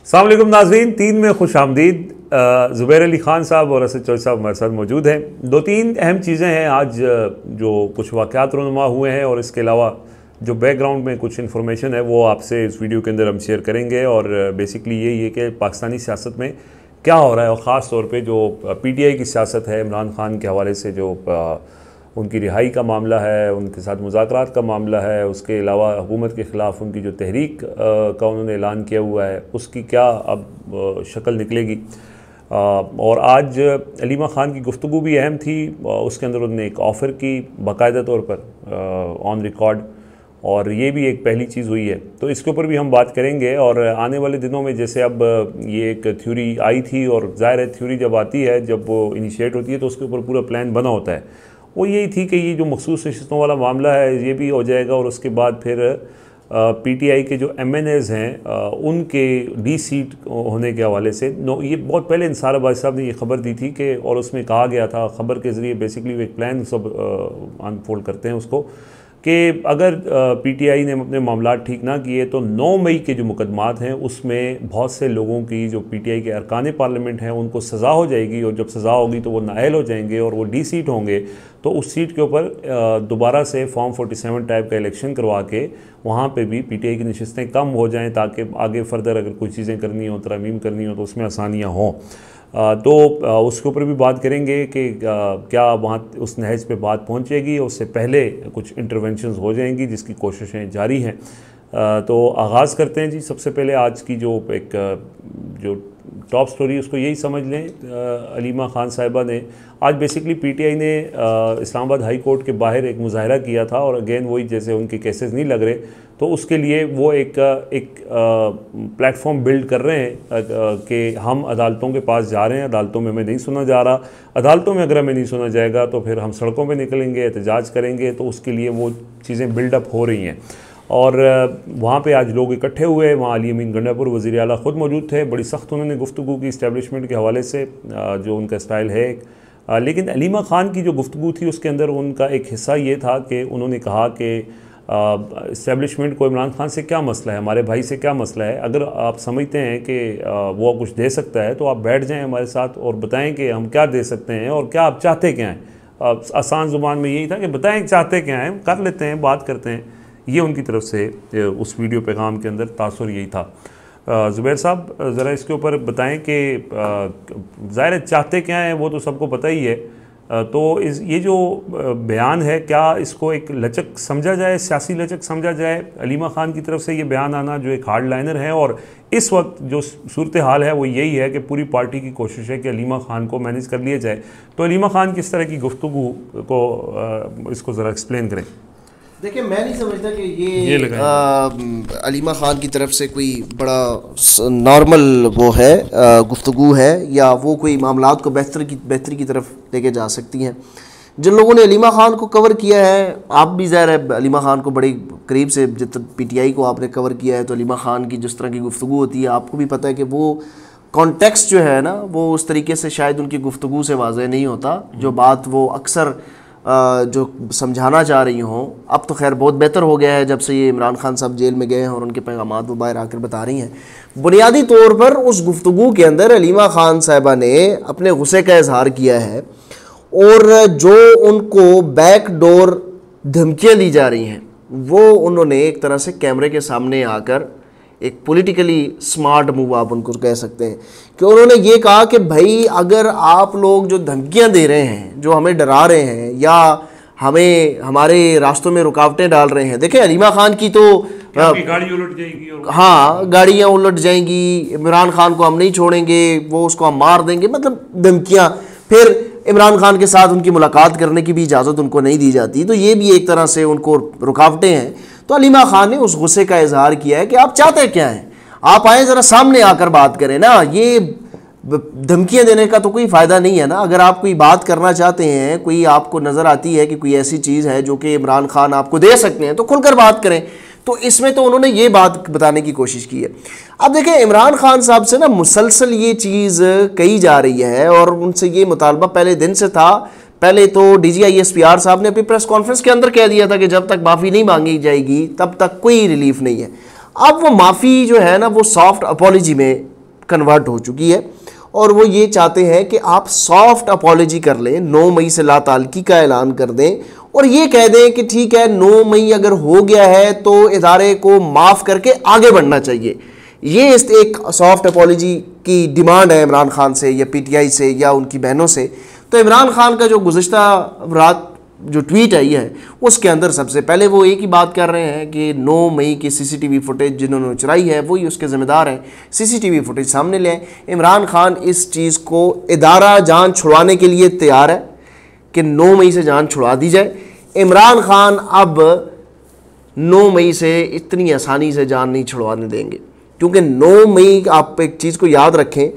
अस्सलाम वालेकुम नाज़रीन, 3 में खुश आमदीद। ज़ुबैर अली ख़ान साहब और असद चौधरी साहब हमारे साथ मौजूद हैं। 2-3 अहम चीज़ें हैं आज जो कुछ वाक़यात रुनुमा हुए हैं, और इसके अलावा जो बैकग्राउंड में कुछ इन्फॉर्मेशन है वो आपसे इस वीडियो के अंदर हम शेयर करेंगे। और बेसिकली यही है कि पाकिस्तानी सियासत में क्या हो रहा है, और ख़ास तौर पे जो PTI की सियासत है, इमरान खान के हवाले से जो उनकी रिहाई का मामला है, उनके साथ मुज़ाकरात का मामला है, उसके अलावा हुकूमत के ख़िलाफ़ उनकी जो तहरीक का उन्होंने ऐलान किया हुआ है उसकी क्या अब शक्ल निकलेगी। और आज अलीमा ख़ान की गुफ्तगू भी अहम थी। उसके अंदर उन्होंने एक ऑफ़र की बाकायदा तौर पर ऑन रिकॉर्ड, और ये भी एक पहली चीज़ हुई है, तो इसके ऊपर भी हम बात करेंगे। और आने वाले दिनों में जैसे अब ये एक थ्योरी आई थी, और ज़ाहिर है थ्योरी जब आती है, जब वो इनिशिएट होती है तो उसके ऊपर पूरा प्लान बना होता है। वो यही थी कि ये जो मखसूस नशिस्तों वाला मामला है ये भी हो जाएगा, और उसके बाद फिर PTI के जो MNAs हैं उनके डीसीट होने के हवाले से ये बहुत पहले इंसार अब्बासी साहब ने ये खबर दी थी कि, और उसमें कहा गया था खबर के ज़रिए बेसिकली वो एक प्लान सब अनफोल्ड करते हैं उसको, कि अगर PTI ने अपने मामला ठीक ना किए तो 9 मई के जो मुकदमात हैं उसमें बहुत से लोगों की जो PTI के अरकान पार्लियामेंट हैं उनको सज़ा हो जाएगी, और जब सज़ा होगी तो वो नाअहल हो जाएंगे और वो डी-सीट होंगे। तो उस सीट के ऊपर दोबारा से फॉर्म 47 टाइप का इलेक्शन करवा के वहाँ पे भी PTI की नशिस्तें कम हो जाएँ, ताकि आगे फर्दर अगर कोई चीज़ें करनी हो, तरमीम करनी हो, तो उसमें आसानियाँ हों। तो उसके ऊपर भी बात करेंगे कि क्या वहाँ उस नहज पे बात पहुँचेगी, उससे पहले कुछ इंटरवेंशंस हो जाएंगी जिसकी कोशिशें जारी हैं। तो आगाज़ करते हैं जी। सबसे पहले आज की जो एक जो टॉप स्टोरी उसको यही समझ लें, अलीमा ख़ान साहिबा ने आज बेसिकली PTI ने इस्लामाबाद हाई कोर्ट के बाहर एक मुजाहरा किया था, और अगेन वही जैसे उनके केसेस नहीं लग रहे तो उसके लिए वो एक प्लेटफॉर्म बिल्ड कर रहे हैं कि हम अदालतों के पास जा रहे हैं, अदालतों में हमें नहीं सुना जा रहा, अदालतों में अगर हमें नहीं सुना जाएगा तो फिर हम सड़कों पे निकलेंगे, एहतजाज करेंगे। तो उसके लिए वो चीज़ें बिल्डअप हो रही हैं, और वहाँ पे आज लोग इकट्ठे हुए। वहाँ अली अमीन गंडापुर वज़ीर आला ख़ुद मौजूद थे। बड़ी सख्त उन्होंने गुफ्तगू की इस्टेब्लिशमेंट के हवाले से, जो उनका स्टाइल है। लेकिन अलीमा ख़ान की जो गुफ्तगू थी उसके अंदर उनका एक हिस्सा ये था कि उन्होंने कहा कि इस्टेब्लिशमेंट को इमरान खान से क्या मसला है, हमारे भाई से क्या मसला है। अगर आप समझते हैं कि वो कुछ दे सकता है तो आप बैठ जाएँ हमारे साथ और बताएँ कि हम क्या दे सकते हैं और क्या आप चाहते क्या हैं। आसान ज़ुबान में यही था कि बताएँ चाहते क्या हैं, कर लेते हैं, बात करते हैं। ये उनकी तरफ से उस वीडियो पैगाम के अंदर तासुर यही था। ज़ुबैर साहब ज़रा इसके ऊपर बताएं कि ज़ाहिर चाहते क्या हैं वो तो सबको पता ही है, तो ये जो बयान है क्या इसको एक लचक समझा जाए, सियासी लचक समझा जाए? अलीमा ख़ान की तरफ से ये बयान आना जो एक हार्ड लाइनर है, और इस वक्त जो सूरत हाल है वो यही है कि पूरी पार्टी की कोशिश है कि अलीमा ख़ान को मैनेज कर लिया जाए। तो अलीमा ख़ान किस तरह की गुफ्तगू को इसको ज़रा एक्सप्लेन करें। देखिए, मैं नहीं समझता कि ये अलीमा ख़ान की तरफ से कोई बड़ा नॉर्मल वो है गुफ्तगू है, या वो कोई मामलात को बेहतरी की तरफ लेके जा सकती हैं। जिन लोगों ने अलीमा ख़ान को कवर किया है, आप भी ज़ाहिर है अलीमा ख़ान को बड़े करीब से, जितना PTI को आपने कवर किया है, तो अलीमा ख़ान की जिस तरह की गुफ्तगू होती है आपको भी पता है कि वो कॉन्टेक्स्ट जो है ना वो उस तरीके से शायद उनकी गुफ्तगू से वाज़ेह नहीं होता। जो बात वो अक्सर जो समझाना चाह रही हों, अब तो खैर बहुत बेहतर हो गया है जब से ये इमरान खान साहब जेल में गए हैं और उनके पैगामात वो बाहर आकर बता रही हैं। बुनियादी तौर पर उस गुफ्तगू के अंदर अलीमा ख़ान साहिबा ने अपने गुस्से का इजहार किया है, और जो उनको बैक डोर धमकियाँ दी जा रही हैं वो उन्होंने एक तरह से कैमरे के सामने आकर एक पॉलिटिकली स्मार्ट मूव आप उनको कह सकते हैं, कि उन्होंने ये कहा कि भाई अगर आप लोग जो धमकियां दे रहे हैं, जो हमें डरा रहे हैं या हमें हमारे रास्तों में रुकावटें डाल रहे हैं। देखिए, अलीमा ख़ान की तो गाड़ी उलट जाएगी, और हाँ गाड़ियाँ उलट जाएंगी, इमरान खान को हम नहीं छोड़ेंगे, वो उसको हम मार देंगे, मतलब धमकियाँ। फिर इमरान खान के साथ उनकी मुलाकात करने की भी इजाज़त उनको नहीं दी जाती, तो ये भी एक तरह से उनको रुकावटें हैं। तो अलीमा ख़ान ने उस गुस्से का इजहार किया है कि आप चाहते क्या हैं, आप आए ज़रा सामने आकर बात करें ना, ये धमकियां देने का तो कोई फ़ायदा नहीं है ना। अगर आप कोई बात करना चाहते हैं, कोई आपको नज़र आती है कि कोई ऐसी चीज़ है जो कि इमरान खान आपको दे सकते हैं, तो खुलकर बात करें। तो इसमें तो उन्होंने ये बात बताने की कोशिश की है। अब देखें, इमरान खान साहब से ना मुसलसल ये चीज़ कही जा रही है, और उनसे ये मुतालबा पहले दिन से था। पहले तो DGISPR साहब ने अपनी प्रेस कॉन्फ्रेंस के अंदर कह दिया था कि जब तक माफ़ी नहीं मांगी जाएगी तब तक कोई रिलीफ नहीं है। अब वो माफ़ी जो है ना वो सॉफ्ट अपॉलॉजी में कन्वर्ट हो चुकी है और वो ये चाहते हैं कि आप सॉफ्ट अपॉलॉजी कर लें, 9 मई से ला ताल्लुकी का ऐलान कर दें और ये कह दें कि ठीक है 9 मई अगर हो गया है तो इदारे को माफ़ करके आगे बढ़ना चाहिए। ये एक सॉफ्ट अपॉलॉजी की डिमांड है इमरान खान से या पीटीआई से या उनकी बहनों से। तो इमरान खान का जो गुज़िश्ता रात जो ट्वीट आई है उसके अंदर सबसे पहले वो एक ही बात कर रहे हैं कि 9 मई की सीसीटीवी फुटेज जिन्होंने चुराई है वही उसके ज़िम्मेदार हैं, सीसीटीवी फुटेज सामने ले आए। इमरान खान इस चीज़ को इदारा जान छुड़वाने के लिए तैयार है कि 9 मई से जान छुड़ा दी जाए। इमरान खान अब 9 मई से इतनी आसानी से जान नहीं छुड़वाने देंगे, क्योंकि 9 मई आप एक चीज़ को याद रखें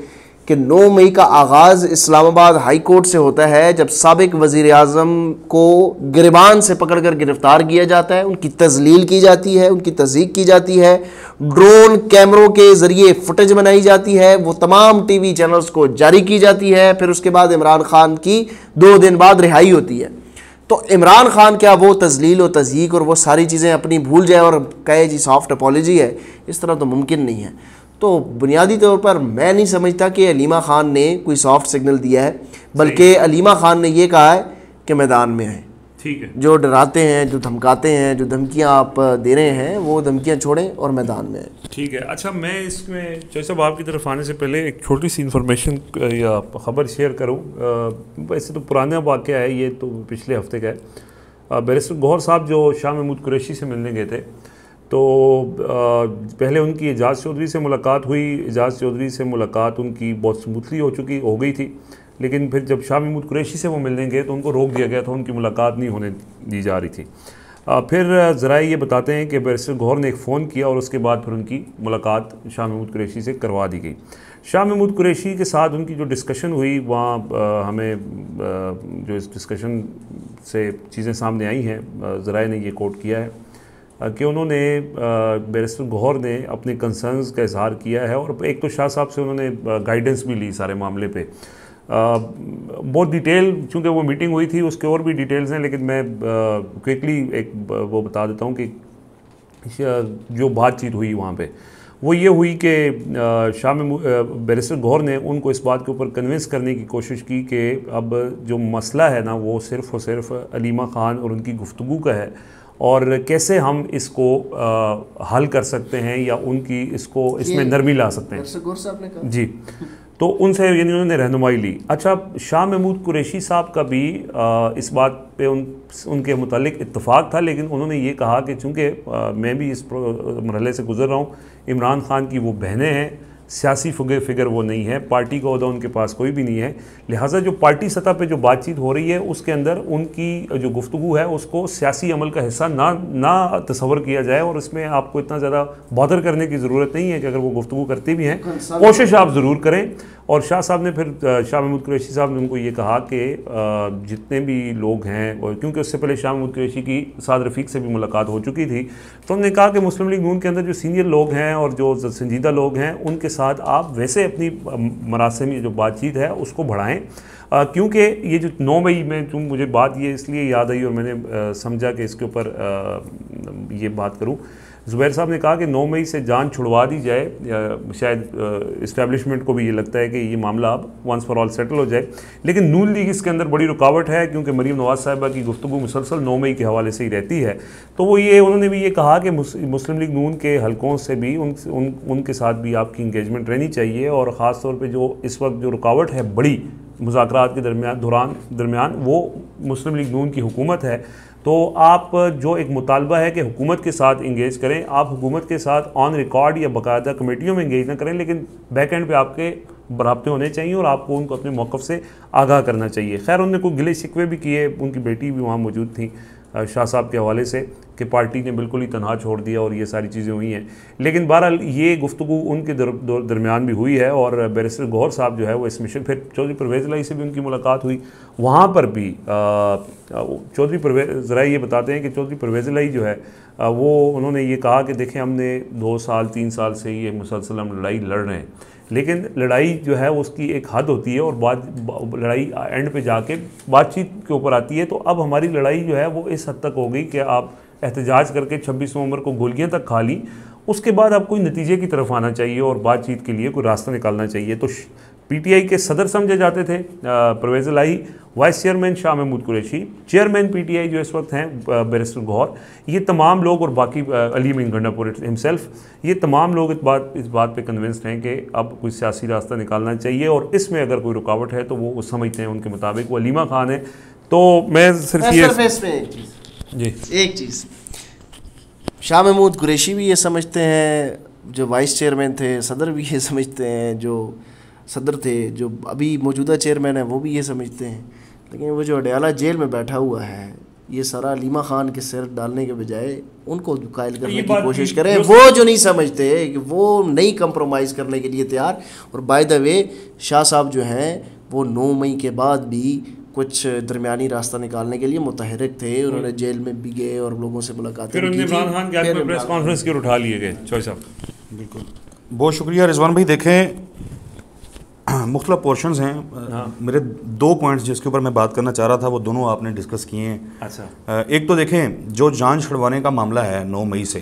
कि 9 मई का आगाज़ इस्लामाबाद हाई कोर्ट से होता है, जब साबिक वज़ीर आज़म को गिरबान से पकड़कर गिरफ़्तार किया जाता है, उनकी तज़लील की जाती है, उनकी तज़ीक़ की जाती है, ड्रोन कैमरों के ज़रिए फुटेज बनाई जाती है, वो तमाम टीवी चैनल्स को जारी की जाती है, फिर उसके बाद इमरान खान की 2 दिन बाद रिहाई होती है। तो इमरान खान क्या वो तज़लील और तज़यीक़ और वो सारी चीज़ें अपनी भूल जाए और कहे जी सॉफ्ट अपॉलॉजी है? इस तरह तो मुमकिन नहीं है। तो बुनियादी तौर पर मैं नहीं समझता कि अलीमा ख़ान ने कोई सॉफ्ट सिग्नल दिया है, बल्कि अलीमा ख़ान ने ये कहा है कि मैदान में है। ठीक है, जो डराते हैं, जो धमकाते हैं, जो धमकियां आप दे रहे हैं, वो धमकियां छोड़ें और मैदान में है। ठीक है। अच्छा, मैं इसमें जैसे आपकी तरफ आने से पहले एक छोटी सी इन्फॉर्मेशन या ख़बर शेयर करूं। वैसे तो पुराना वाक़या है, ये तो पिछले हफ्ते का है। बैरिस्टर गौहर साहब जो शाह महमूद कुरैशी से मिलने गए थे, तो पहले उनकी एजाज़ चौधरी से मुलाकात हुई। एजाज़ चौधरी से मुलाकात उनकी बहुत स्मूथली हो गई थी, लेकिन फिर जब शाह महमूद कुरैशी से वो मिलने गए तो उनको रोक दिया गया था, उनकी मुलाकात नहीं होने दी जा रही थी। फिर ज़राए ये बताते हैं कि बैरिस्टर गौहर ने एक फ़ोन किया और उसके बाद फिर उनकी मुलाकात शाह महमूद कुरैशी से करवा दी गई। शाह महमूद कुरैशी के साथ उनकी जो डिस्कशन हुई, वहाँ हमें जो इस डिस्कशन से चीज़ें सामने आई हैं, ज़राए ने ये कोट किया है कि उन्होंने बैरिस्टर गौहर ने अपने कंसर्न्स का इजहार किया है और एक तो शाह साहब से उन्होंने गाइडेंस भी ली सारे मामले पे। बहुत डिटेल, चूँकि वो मीटिंग हुई थी उसके और भी डिटेल्स हैं, लेकिन मैं क्विकली एक वो बता देता हूँ कि जो बातचीत हुई वहाँ पे वो ये हुई कि बैरिस्टर गौहर ने उनको इस बात के ऊपर कन्विंस करने की कोशिश की कि अब जो मसला है ना वो सिर्फ़ और सिर्फ अलीमा ख़ान और उनकी गुफ्तगू का है और कैसे हम इसको हल कर सकते हैं या उनकी इसमें नरमी ला सकते हैं। जी, तो उनसे यानी उन्होंने रहनुमाई ली। अच्छा, शाह महमूद कुरैशी साहब का भी इस बात पे उनके मुतालिक इत्तफ़ाक़ था, लेकिन उन्होंने ये कहा कि चूँकि मैं भी इस मरहले से गुज़र रहा हूँ, इमरान खान की वो बहनें हैं, सियासी फिगर वो नहीं है, पार्टी का ओहदा उनके पास कोई भी नहीं है, लिहाजा जो पार्टी सतह पे जो बातचीत हो रही है उसके अंदर उनकी जो गुफ्तगू है उसको सियासी अमल का हिस्सा ना तस्वर किया जाए और इसमें आपको इतना ज़्यादा बॉदर करने की ज़रूरत नहीं है कि अगर वो गुफ्तगू करते भी हैं कोशिश आप ज़रूर करें। और शाह साहब ने फिर शाह महमूद कुरैशी साहब ने उनको ये कहा कि जितने भी लोग हैं, और क्योंकि उससे पहले शाह महमूद कुरैशी की साद रफ़ीक से भी मुलाकात हो चुकी थी, तो उन्होंने कहा कि मुस्लिम लीग नून के अंदर जो सीनियर लोग हैं और जो संजीदा लोग हैं उनके साथ आप वैसे अपनी मरासिम में जो बातचीत है उसको बढ़ाएं, क्योंकि ये जो 9 मई में जो मुझे बात ये इसलिए याद आई और मैंने समझा कि इसके ऊपर ये बात करूं। ज़ुबैर साहब ने कहा कि 9 मई से जान छुड़वा दी जाए, शायद इस्टेब्लिशमेंट को भी ये लगता है कि ये मामला अब वंस फॉर ऑल सेटल हो जाए, लेकिन नून लीग इसके अंदर बड़ी रुकावट है क्योंकि मरीम नवाज़ साहिबा की गुफ्तगू मुसलसल 9 मई के हवाले से ही रहती है। तो वो उन्होंने भी ये कहा कि मुस्लिम लीग नून के हलकों से भी उनके साथ भी आपकी इंगेजमेंट रहनी चाहिए और ख़ास तौर पर जो इस वक्त जो रुकावट है बड़ी मुज़ाकरात के दरमियान वो मुस्लिम लीग नून की हुकूमत है। तो आप जो एक मुतालबा है कि हुकूमत के साथ इंगेज करें, आप हुकूमत के साथ ऑन रिकॉर्ड या बाकायदा कमेटियों में इंगेज ना करें, लेकिन बैक एंड पे आपके बराबते होने चाहिए और आपको उनको अपने मौक़िफ़ से आगाह करना चाहिए। खैर, उन्होंने कोई गिले शिकवे भी किए, उनकी बेटी भी वहाँ मौजूद थी शाह साहब के हवाले से कि पार्टी ने बिल्कुल ही तनहा छोड़ दिया और ये सारी चीज़ें हुई हैं, लेकिन बहरहाल ये गुफ्तगू उनके दरमियान भी हुई है और बैरिस्टर गौहर साहब जो है वो इस मिशन, फिर चौधरी परवेज़ इलाही से भी उनकी मुलाकात हुई, वहाँ पर भी चौधरी परवेज़ ज़रा ये बताते हैं कि चौधरी परवेज़ इलाही जो है वो उन्होंने ये कहा कि देखें हमने 2 साल 3 साल से ये मुसलसल हम लड़ाई लड़ रहे हैं, लेकिन लड़ाई जो है उसकी एक हद होती है और बाद लड़ाई एंड पे जाके बातचीत के ऊपर आती है। तो अब हमारी लड़ाई जो है वो इस हद तक हो गई कि आप एहतजाज करके 26 नवंबर को गोलियां तक खा ली उसके बाद अब कोई नतीजे की तरफ आना चाहिए और बातचीत के लिए कोई रास्ता निकालना चाहिए। तो पीटीआई के सदर समझे जाते थे Parvez Elahi, vice chairman Shah Mahmood Qureshi, chairman PTI जो इस वक्त हैं बैरिस्टर गौहर, ये तमाम लोग और बाकी अली अमीन गंडापुर हिमसेल्फ, ये तमाम लोग इस बात पे कन्विंस्ड हैं कि अब कोई सियासी रास्ता निकालना चाहिए और इसमें अगर कोई रुकावट है तो वो समझते हैं उनके मुताबिक वो अलीमा खान है। तो मैं सिर्फ ये एक चीज़ शाह महमूद कुरैशी भी ये समझते हैं, जो वाइस चेयरमैन थे, सदर भी ये समझते हैं, जो सदर थे, जो अभी मौजूदा चेयरमैन है वो भी ये समझते हैं, लेकिन वो जो अडयाला जेल में बैठा हुआ है ये सारा अलीमा खान के सिर डालने के बजाय उनको कायल करने की कोशिश करें। वो जो नहीं समझते कि वो नहीं कंप्रोमाइज़ करने के लिए तैयार। और बाय द वे शाह साहब जो हैं वो 9 मई के बाद भी कुछ दरमियानी रास्ता निकालने के लिए मुतहरिक थे। उन्होंने जेल में भी गए और लोगों से मुलाकातें की। इमरान खान के हाथ में प्रेस कॉन्फ्रेंस के उठा लिए गए। चौधरी साहब बिल्कुल, बहुत शुक्रिया रिजवान भाई। देखें मुख्तलिफ पोर्शंस हैं। हाँ। मेरे 2 पॉइंट्स जिसके ऊपर मैं बात करना चाह रहा था वो दोनों आपने डिस्कस किए हैं। अच्छा, एक तो देखें जो जान छुड़वाने का मामला है 9 मई से,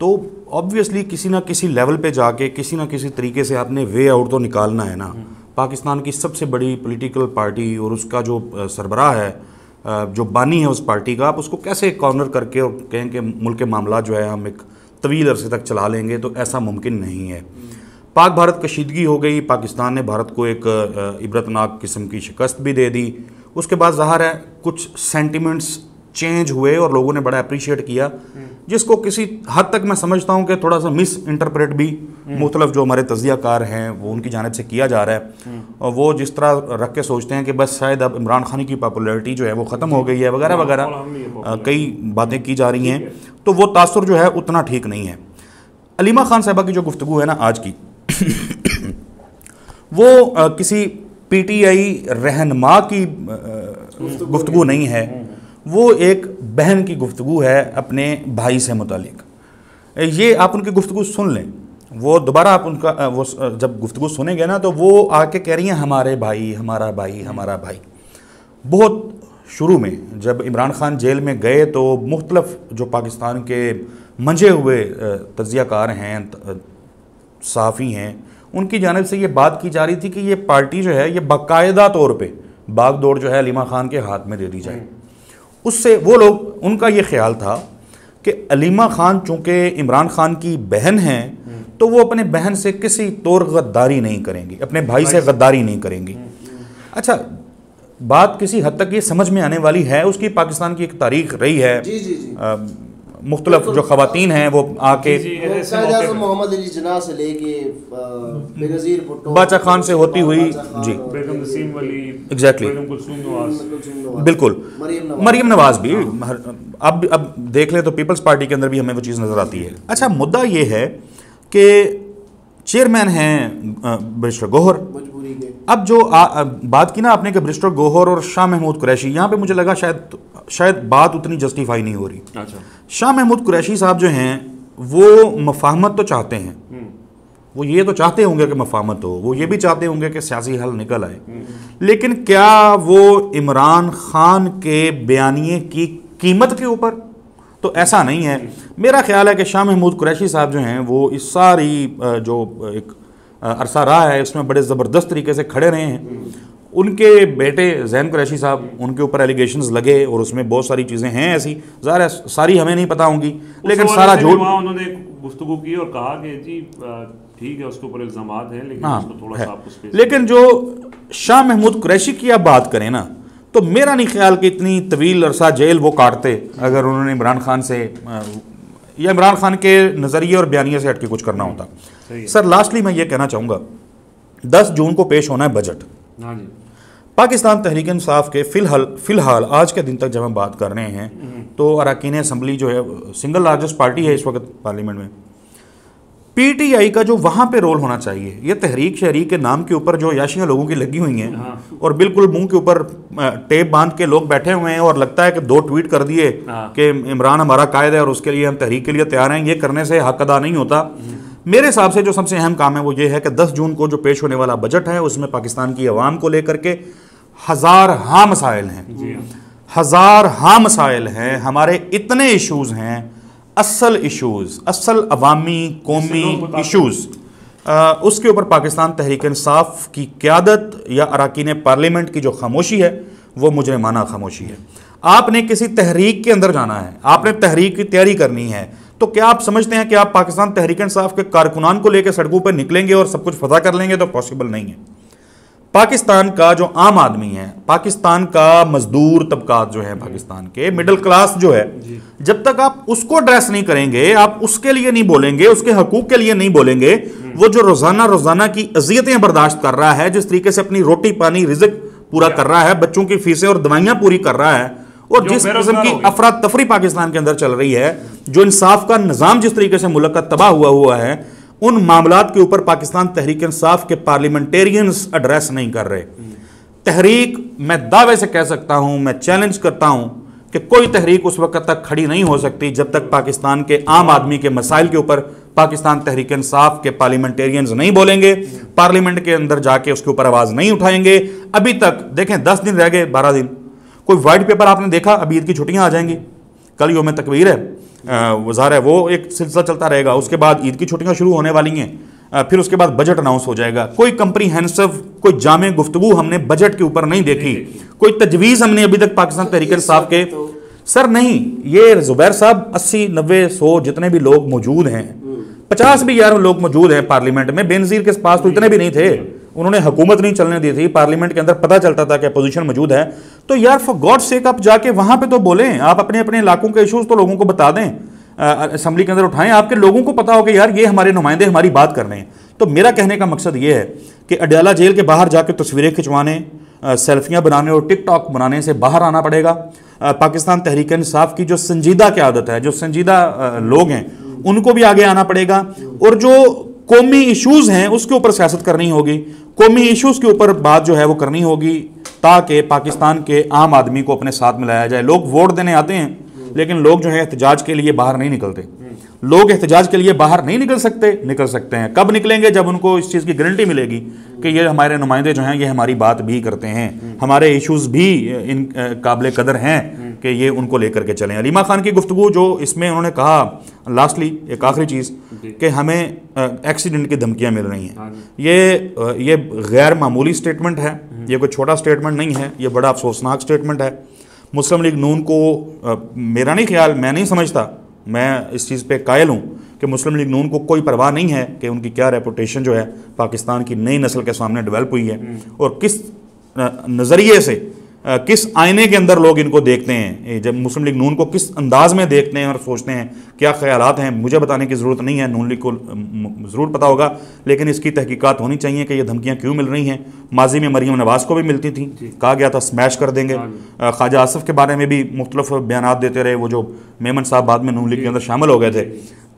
तो ऑब्वियसली किसी ना किसी लेवल पे जाके किसी ना किसी तरीके से आपने वे आउट तो निकालना है ना। पाकिस्तान की सबसे बड़ी पॉलिटिकल पार्टी और उसका जो सरबराह है, जो बानी है उस पार्टी का, आप उसको कैसे कॉर्नर करके और कहें कि मुल्क के मामला जो है हम एक तवील अरसे तक चला लेंगे, तो ऐसा मुमकिन नहीं है। पाक भारत कशीदगी हो गई, पाकिस्तान ने भारत को एक इबरतनाक किस्म की शिकस्त भी दे दी। उसके बाद ज़ाहिर है कुछ सेंटिमेंट्स चेंज हुए और लोगों ने बड़ा अप्रिशिएट किया, जिसको किसी हद तक मैं समझता हूँ कि थोड़ा सा मिस इंटरप्रेट भी मुख्तलिफ जो हमारे तज्जियाकार हैं वो उनकी जानिब से किया जा रहा है। और वो जिस तरह रख के सोचते हैं कि बस शायद अब इमरान खान की पॉपुलैरिटी जो है वो ख़त्म हो गई है वगैरह वगैरह, कई बातें की जा रही हैं, तो वो तासुर जो है उतना ठीक नहीं है। अलीमा खान साहबा की जो गुफ्तगू है ना आज की वो किसी पीटीआई रहनुमा की गुफ्तगू नहीं है, वो एक बहन की गुफ्तगू है अपने भाई से मुतालिक। ये आप उनकी गुफ्तगू सुन लें, वो दोबारा आप उनका वो जब गुफ्तगू सुनेंगे ना तो वो आके कह रही हैं हमारे भाई, हमारा भाई, हमारा भाई। बहुत शुरू में जब इमरान खान जेल में गए तो मुख्तलिफ जो पाकिस्तान के मंझे हुए तज्जियाकार हैं, सहाफ़ी हैं, उनकी जानिब से ये बात की जा रही थी कि ये पार्टी जो है ये बाकायदा तौर पे बागडोर जो है अलीमा खान के हाथ में दे दी जाए। उससे वो लोग, उनका ये ख्याल था कि अलीमा खान चूँकि इमरान खान की बहन हैं तो वो अपने बहन से किसी तौर गद्दारी नहीं करेंगी, अपने भाई से गद्दारी नहीं करेंगी। अच्छा, बात किसी हद तक ये समझ में आने वाली है, उसकी पाकिस्तान की एक तारीख रही है। मुख्तलिफ जो ख़वातीन हैं वो आके मोहम्मद अली जिन्ना से लेके बेनज़ीर भुट्टो, बादशाह खान से होती हुई जी, एग्जैक्टली, बिल्कुल, मरियम नवाज भी, अब देख ले तो पीपल्स पार्टी के अंदर भी हमें वो चीज़ नज़र आती है। अच्छा, मुद्दा ये है कि चेयरमैन हैं बैरिस्टर गौहर। अब जो बात की ना आपने कि बैरिस्टर गौहर और शाह महमूद कुरैशी, यहाँ पे मुझे लगा शायद बात उतनी जस्टिफाई नहीं हो रही। अच्छा, शाह महमूद कुरैशी साहब जो हैं वो मफाहमत तो चाहते हैं, वो ये तो चाहते होंगे कि मफाहमत हो, वो ये भी चाहते होंगे कि सियासी हल निकल आए, लेकिन क्या वो इमरान खान के बयानिए की कीमत के ऊपर? तो ऐसा नहीं है। मेरा ख्याल है कि शाह महमूद कुरैशी साहब जो हैं वो इस सारी जो एक अरसा रहा है उसमें बड़े ज़बरदस्त तरीके से खड़े रहे हैं। उनके बेटे ज़ैन कुरैशी साहब, उनके ऊपर एलिगेशंस लगे और उसमें बहुत सारी चीज़ें हैं ऐसी, ज़ाहिर है सारी हमें नहीं पता होंगी, लेकिन सारा झूठ। उन्होंने गुफ्तगू की और कहा कि जी ठीक है उसके ऊपर इल्ज़ामात हैं, लेकिन उसको थोड़ा सा आप उस पे। लेकिन जो शाह महमूद कुरैशी की आप बात करें ना, तो मेरा नहीं ख्याल कि इतनी तवील अरसा जेल वो काटते अगर उन्होंने इमरान खान से या इमरान खान के नज़रिए और बयानिए से हट के कुछ करना होता। सर, लास्टली मैं ये कहना चाहूँगा, 10 जून को पेश होना है बजट। हाँ जी। पाकिस्तान तहरीक इंसाफ के फ़िलहाल आज के दिन तक जब हम बात कर रहे हैं तो अरकान असम्बली जो है सिंगल लार्जेस्ट पार्टी है इस वक्त पार्लियामेंट में। पीटीआई का जो वहाँ पे रोल होना चाहिए, ये तहरीक शहरीक के नाम के ऊपर जो याशियाँ लोगों की लगी हुई हैं और बिल्कुल मुंह के ऊपर टेप बांध के लोग बैठे हुए हैं और लगता है कि 2 ट्वीट कर दिए कि इमरान हमारा कायद है और उसके लिए हम तहरीक के लिए तैयार हैं, ये करने से हक अदा नहीं होता। मेरे हिसाब से जो सबसे अहम काम है वो ये है कि 10 जून को जो पेश होने वाला बजट है उसमें पाकिस्तान की आवाम को लेकर के हज़ार मसाइल हैं, हज़ार मसाइल हैं, हमारे इतने इशूज़ हैं। असल इशूज़, असल अवामी कौमी इशूज़, उसके ऊपर पाकिस्तान तहरीक इंसाफ की क़यादत या अरकान पार्लियामेंट की जो खामोशी है वो मुजरिमाना खामोशी है। आपने किसी तहरीक के अंदर जाना है, आपने तहरीक की तैयारी करनी है, तो क्या आप समझते हैं कि आप पाकिस्तान तहरीक इंसाफ के कारकुनान को लेकर सड़कों पर निकलेंगे और सब कुछ फतह कर लेंगे? तो पॉसिबल नहीं है। पाकिस्तान का जो आम आदमी है, पाकिस्तान का मजदूर तबकात जो है, पाकिस्तान के मिडिल क्लास जो है, जब तक आप उसको एड्रेस नहीं करेंगे, आप उसके लिए नहीं बोलेंगे, उसके हकूक के लिए नहीं बोलेंगे, वो जो रोजाना की अजियतें बर्दाश्त कर रहा है, जिस तरीके से अपनी रोटी पानी रिज़्क पूरा कर रहा है, बच्चों की फीसें और दवाइयां पूरी कर रहा है, और जिस किस्म की अफरा तफरी पाकिस्तान के अंदर चल रही है, जो इंसाफ का निज़ाम जिस तरीके से मुल्क का तबाह हुआ है, उन मामलात के ऊपर पाकिस्तान तहरीक इंसाफ के पार्लियामेंटेरियंस एड्रेस नहीं कर रहे। तहरीक, मैं दावे से कह सकता हूं, मैं चैलेंज करता हूं कि कोई तहरीक उस वक्त तक खड़ी नहीं हो सकती जब तक पाकिस्तान के आम आदमी के मसाइल के ऊपर पाकिस्तान तहरीक इंसाफ के पार्लियामेंटेरियंस नहीं बोलेंगे, पार्लियामेंट के अंदर जाके उसके ऊपर आवाज़ नहीं उठाएंगे। अभी तक देखें 10 दिन रह गए, 12 दिन, कोई वाइट पेपर आपने देखा? अभी ईद की छुट्टियां आ जाएंगी, कल यौम तकबीर है, वज़ार है, वो एक सिलसिला चलता रहेगा, उसके बाद ईद की छुट्टियां शुरू होने वाली हैं, फिर उसके बाद बजट अनाउंस हो जाएगा। कोई कंप्रीहेंसिव, कोई जामे गुफ्तगू हमने बजट के ऊपर नहीं देखी, कोई तजवीज़ हमने अभी तक पाकिस्तान तहरीक इंसाफ के सर नहीं। ये जुबैर साहब 80, 90, 100 जितने भी लोग मौजूद हैं, 50 भी यार लोग मौजूद हैं पार्लियामेंट में, बेनज़ीर के पास तो इतने भी नहीं थे, उन्होंने हुकूमत नहीं चलने दी थी, पार्लियामेंट के अंदर पता चलता था कि अपोजिशन मौजूद है। तो यार फॉर गॉड सेक आप जाके वहां पे तो बोलें, आप अपने अपने इलाकों के इशूज़ तो लोगों को बता दें, असेंबली के अंदर उठाएं, आपके लोगों को पता हो कि यार ये हमारे नुमाइंदे हमारी बात कर रहे हैं। तो मेरा कहने का मकसद ये है कि अडयाला जेल के बाहर जाके तस्वीरें खिंचवाने, सेल्फियाँ बनाने और टिकटॉक बनाने से बाहर आना पड़ेगा। पाकिस्तान तहरीक इंसाफ की जो संजीदा क़यादत है, जो संजीदा लोग हैं, उनको भी आगे आना पड़ेगा, और जो कौमी इशूज़ हैं उसके ऊपर सियासत करनी होगी, कौमी इशूज़ के ऊपर बात जो है वो करनी होगी, ताकि पाकिस्तान के आम आदमी को अपने साथ मिलाया जाए। लोग वोट देने आते हैं, लेकिन लोग जो है एहतजाज के लिए बाहर नहीं निकलते। लोग एहतजाज के लिए बाहर नहीं निकल सकते हैं। कब निकलेंगे? जब उनको इस चीज़ की गारंटी मिलेगी कि ये हमारे नुमाइंदे जो हैं ये हमारी बात भी करते हैं, हमारे इशूज़ भी इन काबिल कदर हैं कि ये उनको लेकर के चलें। अलीमा खान की गुफ्तगू जो इसमें उन्होंने कहा लास्टली, एक आखिरी चीज़, कि हमें एक्सीडेंट की धमकियाँ मिल रही हैं, ये गैर मामूली स्टेटमेंट है, ये कोई छोटा स्टेटमेंट नहीं है, ये बड़ा अफसोसनाक स्टेटमेंट है। मुस्लिम लीग नून को मेरा नहीं ख्याल, मैं नहीं समझता, मैं इस चीज़ पे कायल हूँ कि मुस्लिम लीग नून को कोई परवाह नहीं है कि उनकी क्या रेपुटेशन जो है पाकिस्तान की नई नस्ल के सामने डेवलप हुई है, और किस नज़रिए से, किस आईने के अंदर लोग इनको देखते हैं, जब मुस्लिम लीग नून को किस अंदाज में देखते हैं और सोचते हैं, क्या ख्यालात हैं, मुझे बताने की ज़रूरत नहीं है, नून लीग को ज़रूर पता होगा, लेकिन इसकी तहकीकात होनी चाहिए कि ये धमकियाँ क्यों मिल रही हैं। माजी में मरीम नवाज़ को भी मिलती थी, कहा गया था स्मैश कर देंगे। ख्वाजा आसिफ के बारे में भी मुख्तलिफ बयान देते रहे, वो जो मेमन साहब बाद में नून लीग के अंदर शामिल हो गए थे।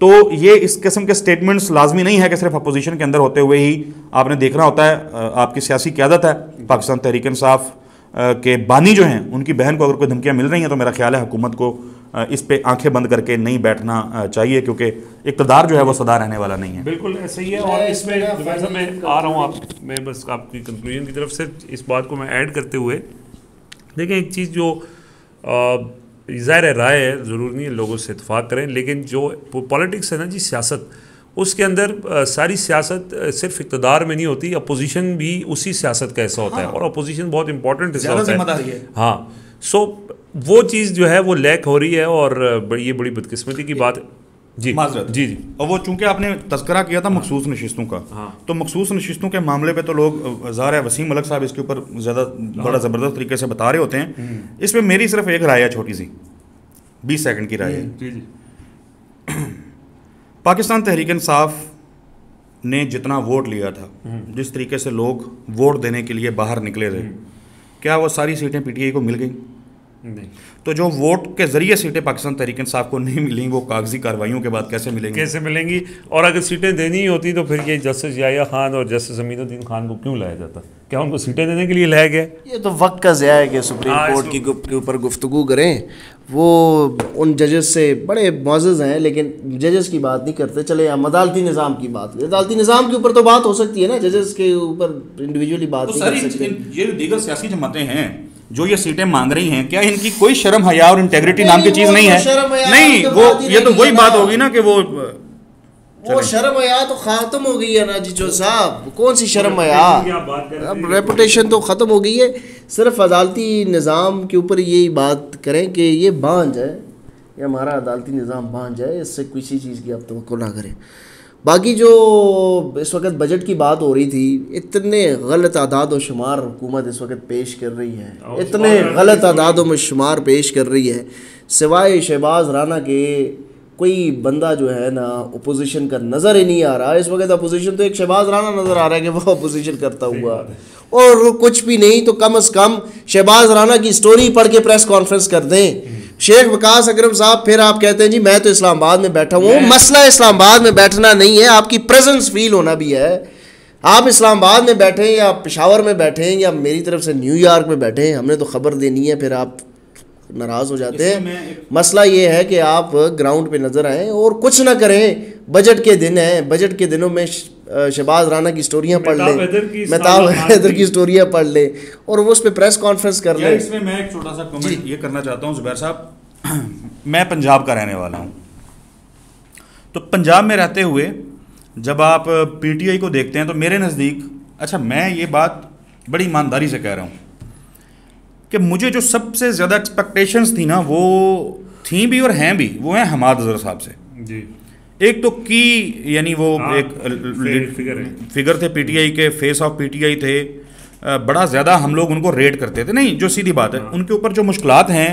तो ये इस किस्म के स्टेटमेंट्स लाजमी नहीं है कि सिर्फ अपोजिशन के अंदर होते हुए ही आपने देखना होता है। आपकी सियासी क़यादत है, पाकिस्तान तहरीक इंसाफ के बानी जो हैं, उनकी बहन को अगर कोई धमकियाँ मिल रही हैं तो मेरा ख्याल है हुकूमत को इस पे आंखें बंद करके नहीं बैठना चाहिए, क्योंकि इक़्तिदार जो है वो सदा रहने वाला नहीं है। बिल्कुल ऐसा ही है। और इसमें वैसे मैं आ रहा हूँ मैं बस आपकी कंक्लूजन की तरफ से इस बात को मैं ऐड करते हुए, देखिए एक चीज़ जो ज़ाहिर राय है, ज़रूर नहीं है लोगों से इत्तेफाक करें, लेकिन जो पॉलिटिक्स है ना जी, सियासत, उसके अंदर सारी सियासत सिर्फ इक़्तिदार में नहीं होती, अपोजिशन भी उसी सियासत का हिस्सा होता है, और अपोजिशन बहुत इंपॉर्टेंट हिस्सा होता है। हाँ, सो वो चीज़ जो है वो लैक हो रही है, और ये बड़ी बदकिस्मती की बात है। जी जी जी। और वो चूंकि आपने तस्करा किया था मखसूस नशिस्तों का, तो मखसूस नशिस्तों के मामले पे तो लोग, ज़ाहिर है वसीम मलिक साहब इसके ऊपर बड़ा ज़बरदस्त तरीके से बता रहे होते हैं। इसमें मेरी सिर्फ एक राय है, छोटी सी 20 सेकंड की राय है। पाकिस्तान तहरीक इंसाफ ने जितना वोट लिया था, जिस तरीके से लोग वोट देने के लिए बाहर निकले थे, क्या वो सारी सीटें पीटीआई को मिल गई? नहीं। तो जो वोट के जरिए सीटें पाकिस्तान तहरीक इंसाफ को नहीं मिली, वो कागजी कार्रवाइयों के बाद कैसे मिलेंगी? और अगर सीटें देनी ही होती तो फिर ये जस्टिस याहिया खान और जस्टिस अमीनुद्दीन खान को क्यों लाया जाता? क्या उनको सीटें देने के लिए लाया गया? ये तो वक्त का ज़िया है कि सुप्रीम कोर्ट के ऊपर गुफ्तगू करें। वो उन जजेस से बड़े मुअज़्ज़ज़ हैं, लेकिन जजेस की बात नहीं करते। चले हम अदालती निज़ाम की बात, अदालती निज़ाम के ऊपर तो बात हो सकती है ना, जजेस के ऊपर इंडिविजुअली बात नहीं कर सकते। ये दीगर सियासी जमातें हैं जो ये सीटें मांग रही हैं, क्या इनकी कोई शर्म हया और इंटेग्रिटी नाम की चीज़ नहीं है? नहीं, वो ये तो वही बात होगी ना कि वो शर्म हया तो ख़त्म हो गई है ना जी जो साहब, कौन सी शर्म हया, अब रेपुटेशन तो ख़त्म हो गई है। सिर्फ अदालती निज़ाम के ऊपर यही बात करें कि ये बांझ है, ये हमारा अदालती निज़ाम बांझ है, इससे किसी चीज़ की आप तवक्को ना करें। बाकी जो इस वक्त बजट की बात हो रही थी, इतने गलत आदाद व शुमार हुकूमत इस वक्त पेश कर रही है, इतने गलत आदाद व शुमार पेश कर रही है, सिवाय शहबाज राना के कोई बंदा जो है ना अपोजिशन का नज़र ही नहीं आ रहा। इस वक्त अपोजिशन तो एक शहबाज राना नज़र आ रहा है कि वो अपोजिशन करता हुआ, और कुछ भी नहीं तो कम अज़ कम शहबाज राना की स्टोरी पढ़ के प्रेस कॉन्फ्रेंस कर दें। शेख वकास अकरम साहब, फिर आप कहते हैं जी मैं तो इस्लामाबाद में बैठा हूँ। मसला इस्लामाबाद में बैठना नहीं है, आपकी प्रेजेंस फील होना भी है। आप इस्लामाबाद में बैठें या पेशावर में बैठें या मेरी तरफ से न्यूयॉर्क में बैठें, हमने तो खबर देनी है, फिर आप नाराज़ हो जाते हैं। मसला ये है कि आप ग्राउंड पे नज़र आएँ और कुछ ना करें। बजट के दिन हैं, बजट के दिनों में शहबाज राना की स्टोरियाँ पढ़ लें, मेहताब हैदर की स्टोरियाँ पढ़ लें और वो उस पर प्रेस कॉन्फ्रेंस कर लें। इसमें मैं एक छोटा सा कमेंट ये करना चाहता हूँ ज़ुबैर साहब, मैं पंजाब का रहने वाला हूँ, तो पंजाब में रहते हुए जब आप पीटीआई को देखते हैं तो मेरे नज़दीक, अच्छा मैं ये बात बड़ी ईमानदारी से कह रहा हूँ कि मुझे जो सबसे ज़्यादा एक्सपेक्टेशंस थी ना वो थी भी और हैं भी, वो हैं हमाद अज़हर साहब से जी। एक तो की यानी वो एक फिगर थे पीटीआई के, फेस ऑफ पीटीआई थे, बड़ा ज़्यादा हम लोग उनको रेट करते थे। नहीं, जो सीधी बात है, उनके ऊपर जो मुश्किलात हैं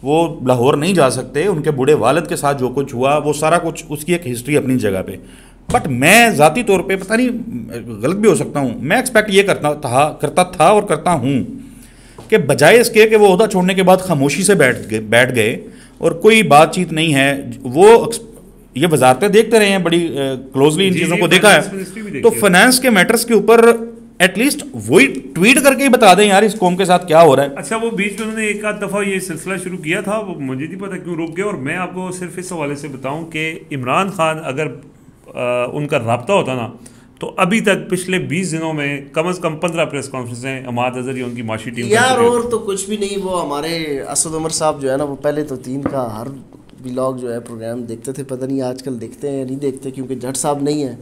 वो लाहौर नहीं जा सकते, उनके बूढ़े वालिद के साथ जो कुछ हुआ वो सारा कुछ उसकी एक हिस्ट्री अपनी जगह पे। बट मैं ज़ाती तौर पे, पता नहीं गलत भी हो सकता हूँ, मैं एक्सपेक्ट ये करता था और करता हूँ कि बजाय इसके कि वो ओहदा छोड़ने के बाद खामोशी से बैठ गए और कोई बातचीत नहीं है, वो ये वजारतें देखते रहे हैं बड़ी क्लोजली, इन चीज़ों को देखा है, तो फाइनेंस के मैटर्स के ऊपर एटलीस्ट वही ट्वीट करके ही बता दें यार इस कौम के साथ क्या हो रहा है। अच्छा, वो बीच में उन्होंने एक आध दफ़ा ये सिलसिला शुरू किया था, वो मुझे नहीं पता क्यों रुक गया। और मैं आपको सिर्फ इस हवाले से बताऊं कि इमरान खान अगर उनका रब्ता होता ना तो अभी तक पिछले 20 दिनों में कम से कम 15 प्रेस कॉन्फ्रेंसें हमाद अज़हर या उनकी माशी टीम यार, और तो कुछ भी नहीं। वो हमारे असद उमर साहब जो है ना, वो पहले तो 3 का हर व्लॉग जो है प्रोग्राम देखते थे, पता नहीं आजकल देखते हैं या नहीं देखते, क्योंकि जट साहब नहीं है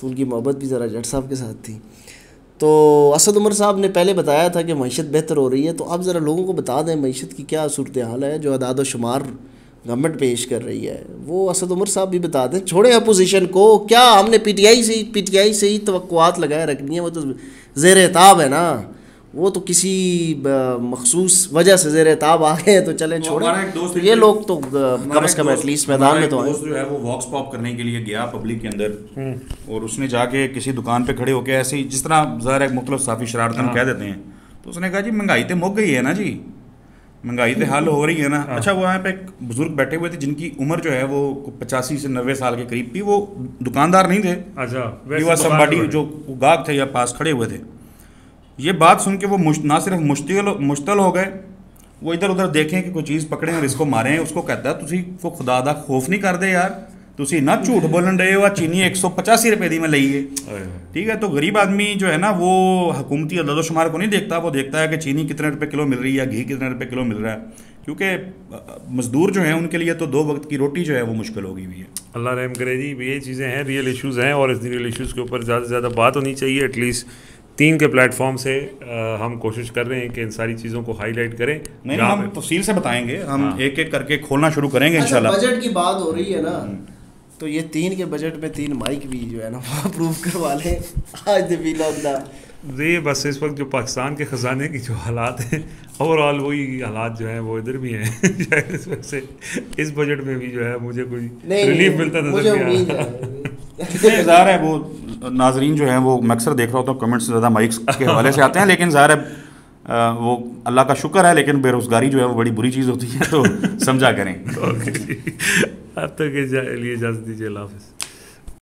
तो उनकी मोहब्बत भी ज़रा जट साहब के साथ थी। तो असद उमर साहब ने पहले बताया था कि मईशत बेहतर हो रही है, तो अब ज़रा लोगों को बता दें मईशत की क्या सूरत हाल है जो अदाद व शुमार गवर्नमेंट पेश कर रही है, वो असद उमर साहब भी बता दें। छोड़े अपोजिशन को, क्या हमने पीटीआई से ही तवक्कुआत लगाए रखनी है, वो तो ज़ेर ताब है ना, वो तो किसी मखसूस वजह से ज़ेर ताब आ गए तो चलें छोड़ें। तो ये लोग तो कम से कम एटलीस्ट मैदान में तो आए। जो है वो वॉक्स पॉप करने के लिए गया पब्लिक के अंदर और उसने जाके किसी दुकान पे खड़े होकर ऐसे ही, जिस तरह ज़ाहिर है मुख्तलिफ साफ़ी शरारतन कह देते हैं, तो उसने कहा जी महंगाई तो मुक गई है ना जी, महंगाई तो हल हो रही है ना। अच्छा, वो यहाँ पे एक बुजुर्ग बैठे हुए थे जिनकी उम्र जो है वो 85 से 90 साल के करीब थी, वो दुकानदार नहीं थे, अच्छा संबाडी जो गाहक थे या पास खड़े हुए थे। ये बात सुन के वो ना सिर्फ मुश्तल हो गए, वो इधर उधर देखें कि कोई चीज़ पकड़ें और इसको मारें। उसको कहता है तुसी को खुदा दा खौफ नहीं कर दे यार, तुसी ना झूठ बोलन रहे हो, चीनी 185 रुपए दी में लईए, ठीक है। तो गरीब आदमी जो है ना वो हुकूमती अदद-ओ-शुमार को नहीं देखता, वो देखता है कि चीनी कितने रुपए किलो मिल रही है या घी कितने रुपए किलो मिल रहा है, क्योंकि मजदूर जो है उनके लिए तो 2 वक्त की रोटी जो है वो मुश्किल हो गई हुई है। अल्लाह रहम करे जी। ये चीज़ें हैं, रियल इशूज़ हैं और इस रियल इशूज़ के ऊपर ज़्यादा से ज़्यादा बात होनी चाहिए। एटलीस्ट 3 के प्लेटफॉर्म से हम कोशिश कर रहे हैं कि इन सारी चीज़ों को हाईलाइट करें। नहीं, हम तफसील से बताएंगे, हम एक एक करके खोलना शुरू करेंगे इंशाल्लाह। बजट की बात हो रही है ना, तो ये 3 के बजट में 3 माइक भी जो है ना वो अप्रूव करवा लें आज। ये बस इस वक्त जो पाकिस्तान के ख़जाने की जो हालात हैं, ओवरऑल वही हालात जो हैं वो इधर भी हैं शायद इस वजह से इस बजट में भी जो है मुझे कोई रिलीफ मिलता नजर नहीं आ रहा। ज़ाहिर है वो नाजरीन जो है वो मैं अक्सर देख रहा होता हूँ कमेंट्स ज़्यादा माइक्स के हवाले से आते हैं, लेकिन ज़ाहिर है वो अल्लाह का शुक्र है, लेकिन बेरोज़गारी जो है वो बड़ी बुरी चीज़ होती है, तो समझा करें। अब तक के लिए इजाज़त दीजिए, अल्लाह हाफ़िज़।